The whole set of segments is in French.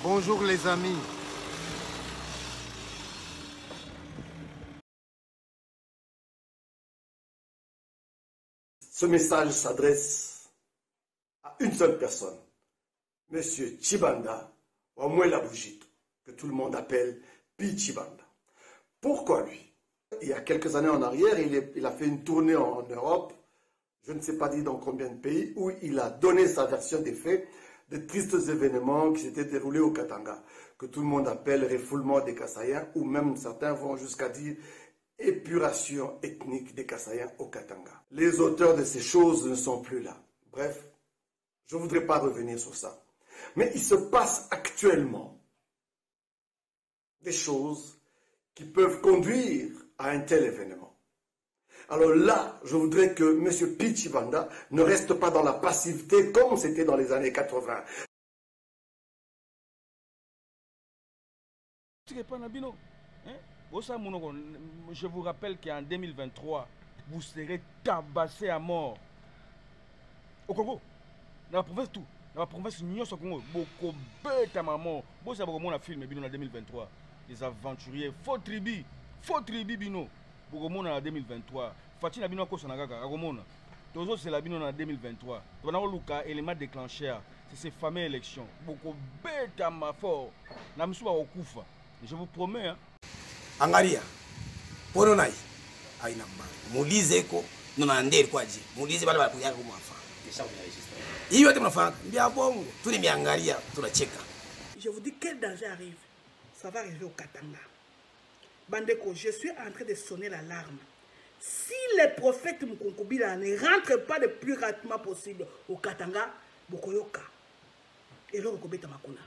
Bonjour les amis. Ce message s'adresse à une seule personne, Monsieur Tshibanda Wamwela Bougito, que tout le monde appelle Pi Tshibanda. Pourquoi lui? Il y a quelques années en arrière, il a fait une tournée en Europe, je ne sais pas dit dans combien de pays, où il a donné sa version des faits, des tristes événements qui s'étaient déroulés au Katanga, que tout le monde appelle refoulement des Kasaïens, ou même certains vont jusqu'à dire épuration ethnique des Kasaïens au Katanga. Les auteurs de ces choses ne sont plus là. Bref, je ne voudrais pas revenir sur ça. Mais il se passe actuellement des choses qui peuvent conduire à un tel événement. Alors là, je voudrais que M. Pi Tshibanda ne reste pas dans la passivité comme c'était dans les années 80. Je vous rappelle qu'en 2023, vous serez tabassé à mort. Au Congo, dans la province tout. Dans la province Nyon Congo, beaucoup bête à maman. Bon, ça va comment on a filmé en 2023. Les aventuriers, faux tribu bino. Beaucoup monde en 2023. Fatina bino ko sanagaga, agomona. Tozo c'est la bino en 2023. On a luka élément déclencheur. C'est ces fameuses élections. Beaucoup bête à ma fort. Na msuba okufa. Je vous promets hein. Angaria, pono nai, aina mba, mulize ko, nuna andere kwa ji, mulize bala bala kuyaka kumafa. Iyo te mnafaka, mbia bongo, tuni miangaria, tunacheka. Je vous dis quel danger arrive. Ça va arriver au Katanga. Bandeko, je suis en train de sonner l'alarme. Si les prophètes Mkonkobila ne rentrent pas le plus rapidement possible au Katanga, Bokoyoka, et là, Bokobeta Makuna.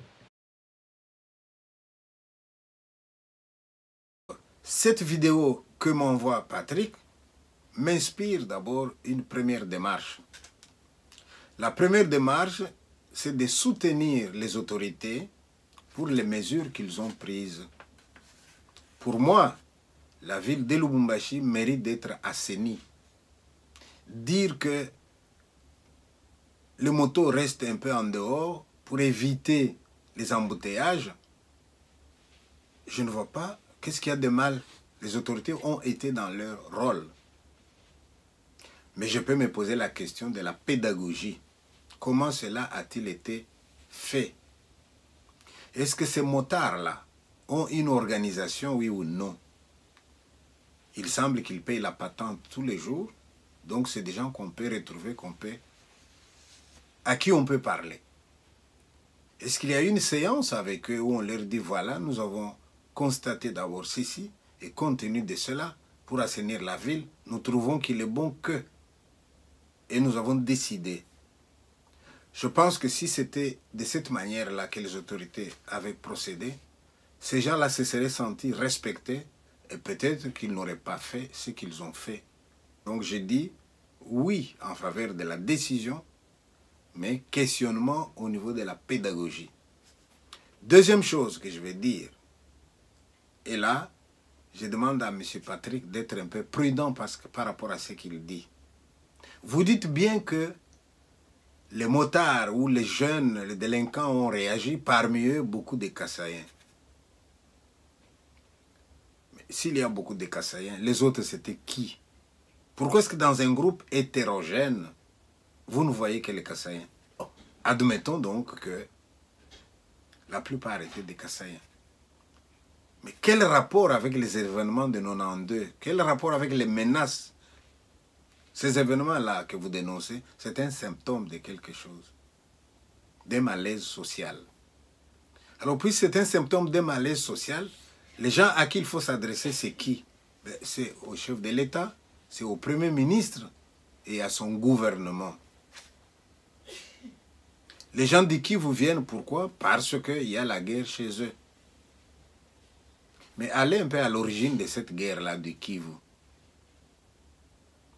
Cette vidéo que m'envoie Patrick m'inspire d'abord une première démarche. La première démarche, c'est de soutenir les autorités pour les mesures qu'ils ont prises. Pour moi, la ville de Lubumbashi mérite d'être assainie. Dire que les motos restent un peu en dehors pour éviter les embouteillages, je ne vois pas. Qu'est-ce qu'il y a de mal? Les autorités ont été dans leur rôle. Mais je peux me poser la question de la pédagogie. Comment cela a-t-il été fait? Est-ce que ces motards-là ont une organisation, oui ou non? Il semble qu'ils payent la patente tous les jours. Donc c'est des gens qu'on peut retrouver, à qui on peut parler. Est-ce qu'il y a une séance avec eux où on leur dit, voilà, nous avons constater d'abord ceci, et compte tenu de cela, pour assainir la ville, nous trouvons qu'il est bon que, et nous avons décidé. Je pense que si c'était de cette manière-là que les autorités avaient procédé, ces gens-là se seraient sentis respectés, et peut-être qu'ils n'auraient pas fait ce qu'ils ont fait. Donc je dis oui en faveur de la décision, mais questionnement au niveau de la pédagogie. Deuxième chose que je vais dire, et là, je demande à M. Patrick d'être un peu prudent par rapport à ce qu'il dit. Vous dites bien que les motards ou les jeunes, les délinquants ont réagi, parmi eux beaucoup de Kasaïens. Mais s'il y a beaucoup de Kasaïens, les autres c'était qui? Pourquoi est-ce que dans un groupe hétérogène, vous ne voyez que les Kasaïens? Admettons donc que la plupart étaient des Kasaïens. Mais quel rapport avec les événements de 92? Quel rapport avec les menaces? Ces événements-là que vous dénoncez, c'est un symptôme de quelque chose, d'un malaise social. Alors, puis c'est un symptôme d'un malaise social, les gens à qui il faut s'adresser, c'est qui? C'est au chef de l'État, c'est au Premier ministre et à son gouvernement. Les gens de qui vous viennent, pourquoi? Parce qu'il y a la guerre chez eux. Mais allez un peu à l'origine de cette guerre-là du Kivu.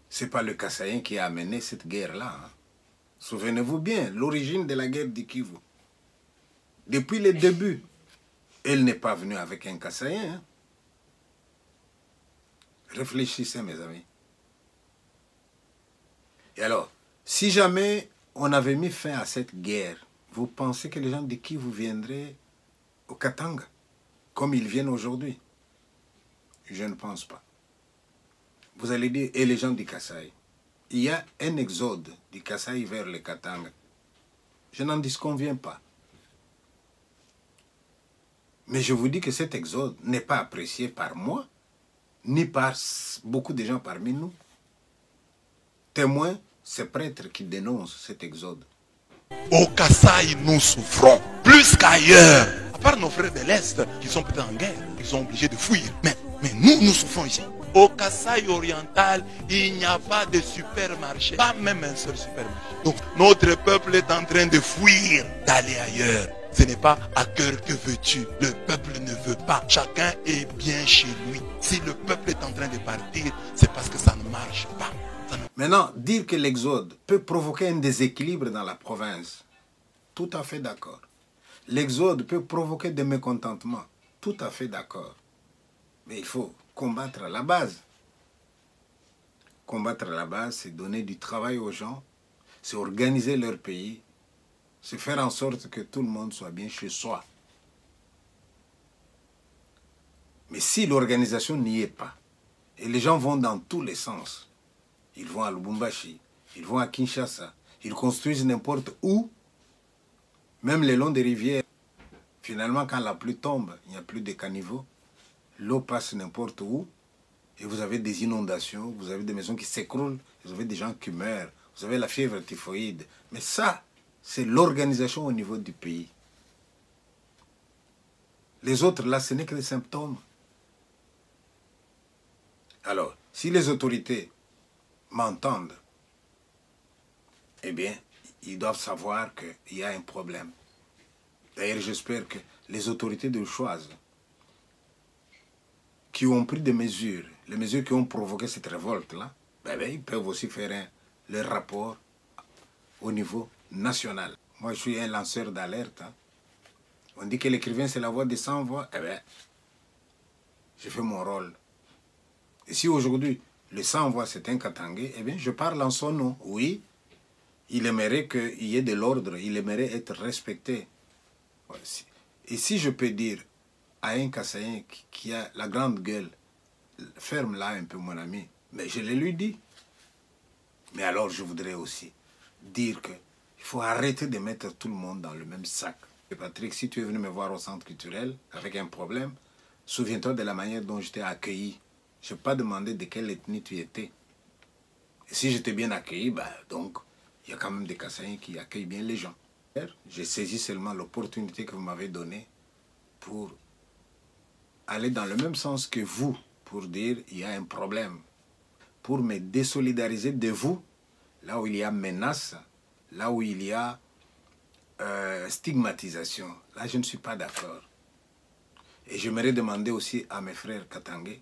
Ce n'est pas le Kasaïen qui a amené cette guerre-là. Hein. Souvenez-vous bien, l'origine de la guerre du Kivu. Depuis le début, elle n'est pas venue avec un Kasaïen. Hein. Réfléchissez, mes amis. Et alors, si jamais on avait mis fin à cette guerre, vous pensez que les gens de qui vous viendrez au Katanga, comme ils viennent aujourd'hui? Je ne pense pas. Vous allez dire, et les gens du Kasaï? Il y a un exode du Kasaï vers le Katanga. Je n'en disconviens pas. Mais je vous dis que cet exode n'est pas apprécié par moi, ni par beaucoup de gens parmi nous. Témoin, ces prêtres qui dénoncent cet exode. Au Kasaï, nous souffrons plus qu'ailleurs. À part nos frères de l'Est qui sont peut-être en guerre, ils sont obligés de fuir. Mais nous souffrons ici. Au Kasaï oriental, il n'y a pas de supermarché, pas même un seul supermarché. Donc notre peuple est en train de fuir, d'aller ailleurs. Ce n'est pas à cœur que veux-tu. Le peuple ne veut pas. Chacun est bien chez lui. Si le peuple est en train de partir, c'est parce que ça ne marche pas. Maintenant, dire que l'exode peut provoquer un déséquilibre dans la province, tout à fait d'accord. L'exode peut provoquer des mécontentements, tout à fait d'accord. Mais il faut combattre à la base. Combattre à la base, c'est donner du travail aux gens, c'est organiser leur pays, c'est faire en sorte que tout le monde soit bien chez soi. Mais si l'organisation n'y est pas, et les gens vont dans tous les sens, ils vont à Lubumbashi, ils vont à Kinshasa, ils construisent n'importe où, même le long des rivières. Finalement, quand la pluie tombe, il n'y a plus de caniveaux, l'eau passe n'importe où, et vous avez des inondations, vous avez des maisons qui s'écroulent, vous avez des gens qui meurent, vous avez la fièvre typhoïde. Mais ça, c'est l'organisation au niveau du pays. Les autres, là, ce n'est que des symptômes. Alors, si les autorités m'entendent, eh bien, ils doivent savoir qu'il y a un problème. D'ailleurs, j'espère que les autorités de Choise, qui ont pris des mesures, les mesures qui ont provoqué cette révolte-là, ils peuvent aussi faire leur rapport au niveau national. Moi, je suis un lanceur d'alerte. Hein. On dit que l'écrivain, c'est la voix des sans voix. Eh bien, j'ai fait mon rôle. Et si aujourd'hui, le sans voix, c'est un Katangais, eh bien, je parle en son nom. Oui, il aimerait qu'il y ait de l'ordre, il aimerait être respecté. Et si je peux dire à un Kassaïen qui a la grande gueule, ferme là un peu mon ami, mais je le lui dis. Mais alors je voudrais aussi dire qu'il faut arrêter de mettre tout le monde dans le même sac. Et Patrick, si tu es venu me voir au centre culturel avec un problème, souviens-toi de la manière dont je t'ai accueilli. Je n'ai pas demandé de quelle ethnie tu étais. Et si j'étais bien accueilli, donc il y a quand même des Kassaïens qui accueillent bien les gens. J'ai saisi seulement l'opportunité que vous m'avez donnée pour aller dans le même sens que vous, pour dire il y a un problème, pour me désolidariser de vous, là où il y a menace, là où il y a stigmatisation. Là, je ne suis pas d'accord. Et j'aimerais demander aussi à mes frères Katangais,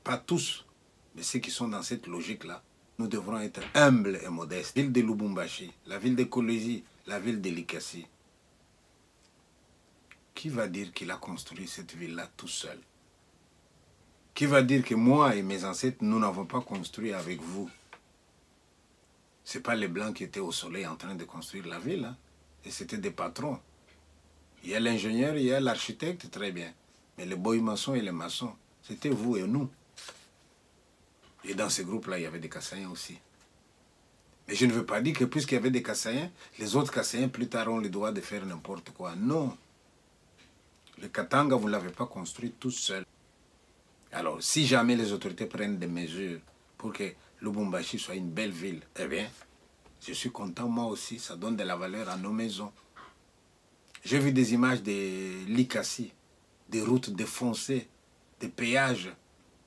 pas tous, mais ceux qui sont dans cette logique-là, nous devrons être humbles et modestes. La ville de Lubumbashi, la ville de Kolwezi, la ville de Likasi. Qui va dire qu'il a construit cette ville-là tout seul? Qui va dire que moi et mes ancêtres, nous n'avons pas construit avec vous? Ce n'est pas les Blancs qui étaient au soleil en train de construire la ville. Hein? Et c'était des patrons. Il y a l'ingénieur, il y a l'architecte, très bien. Mais les boy maçons et les maçons, c'était vous et nous. Et dans ce groupe-là, il y avait des Kassaïens aussi. Mais je ne veux pas dire que puisqu'il y avait des Kassaïens, les autres Kassaïens plus tard ont le droit de faire n'importe quoi. Non. Le Katanga, vous ne l'avez pas construit tout seul. Alors, si jamais les autorités prennent des mesures pour que Lubumbashi soit une belle ville, eh bien, je suis content moi aussi. Ça donne de la valeur à nos maisons. J'ai vu des images de Likasi, des routes défoncées, des péages,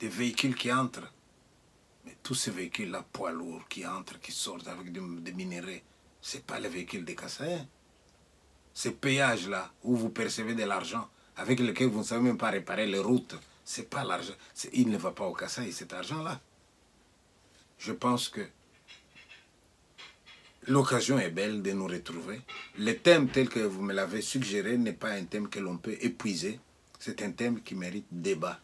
des véhicules qui entrent. Mais tous ces véhicules-là, poids lourds, qui entrent, qui sortent avec des minerais, ce n'est pas les véhicules des Kassaïens. Ces péages-là, où vous percevez de l'argent, avec lequel vous ne savez même pas réparer les routes, ce n'est pas l'argent. Il ne va pas au Kasaï, cet argent-là. Je pense que l'occasion est belle de nous retrouver. Le thème tel que vous me l'avez suggéré n'est pas un thème que l'on peut épuiser. C'est un thème qui mérite débat.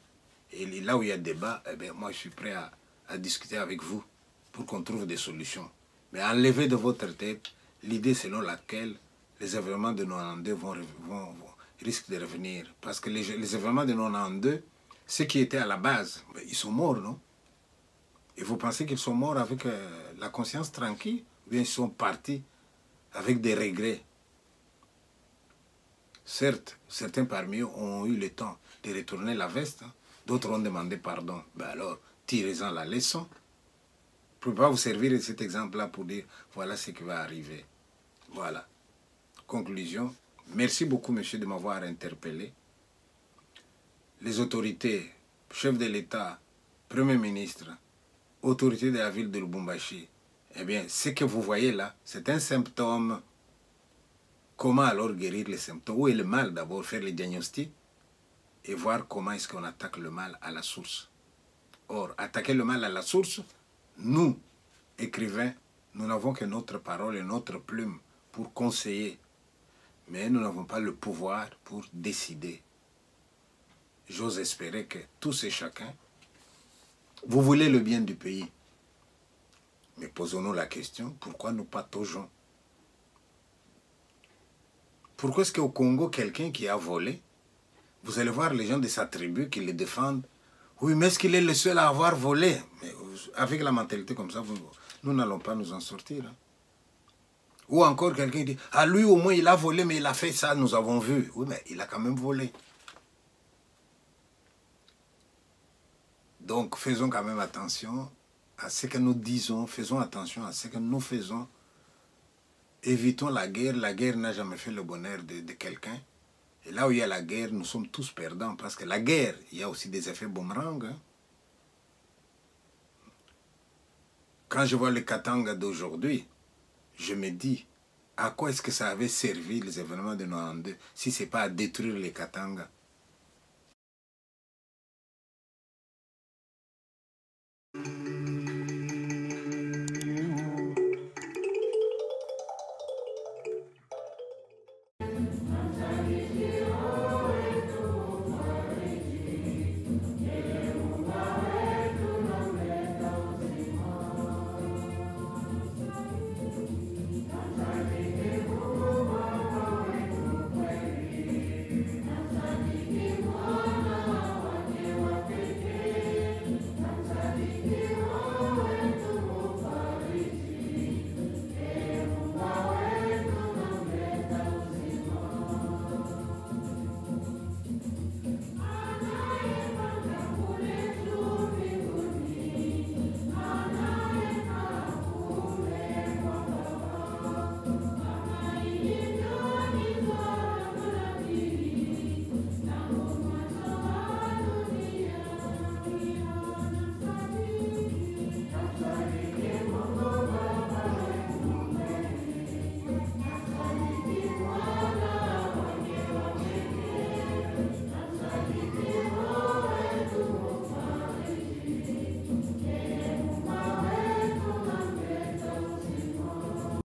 Et là où il y a débat, eh bien, moi je suis prêt à discuter avec vous pour qu'on trouve des solutions. Mais enlevez de votre tête l'idée selon laquelle les événements de 92 risquent de revenir. Parce que les événements de 92, ceux qui étaient à la base, ils sont morts, non? Et vous pensez qu'ils sont morts avec la conscience tranquille? Ou bien ils sont partis avec des regrets? Certes, certains parmi eux ont eu le temps de retourner la veste. Hein. D'autres ont demandé pardon. Ben alors, tirez-en la leçon. Je ne peux pas vous servir de cet exemple-là pour dire voilà ce qui va arriver. Voilà. Conclusion. Merci beaucoup, monsieur, de m'avoir interpellé. Les autorités, chef de l'État, Premier ministre, autorités de la ville de Lubumbashi, eh bien, ce que vous voyez là, c'est un symptôme. Comment alors guérir les symptômes? Où est le mal d'abord? Faire les diagnostics et voir comment est-ce qu'on attaque le mal à la source. Or, attaquer le mal à la source, nous, écrivains, nous n'avons que notre parole et notre plume pour conseiller. Mais nous n'avons pas le pouvoir pour décider. J'ose espérer que tous et chacun, vous voulez le bien du pays. Mais posons-nous la question, pourquoi nous pataugeons? Pourquoi est-ce qu'au Congo, quelqu'un qui a volé, vous allez voir les gens de sa tribu qui le défendent. Oui, mais est-ce qu'il est le seul à avoir volé? Mais avec la mentalité comme ça, nous n'allons pas nous en sortir. Hein. Ou encore quelqu'un dit, ah lui au moins il a volé, mais il a fait ça, nous avons vu. Oui, mais il a quand même volé. Donc faisons quand même attention à ce que nous disons, faisons attention à ce que nous faisons. Évitons la guerre n'a jamais fait le bonheur de quelqu'un. Et là où il y a la guerre, nous sommes tous perdants, parce que la guerre, il y a aussi des effets boomerang. Hein. Quand je vois le Katanga d'aujourd'hui, je me dis, à quoi est-ce que ça avait servi les événements de 92 si ce n'est pas à détruire les Katanga?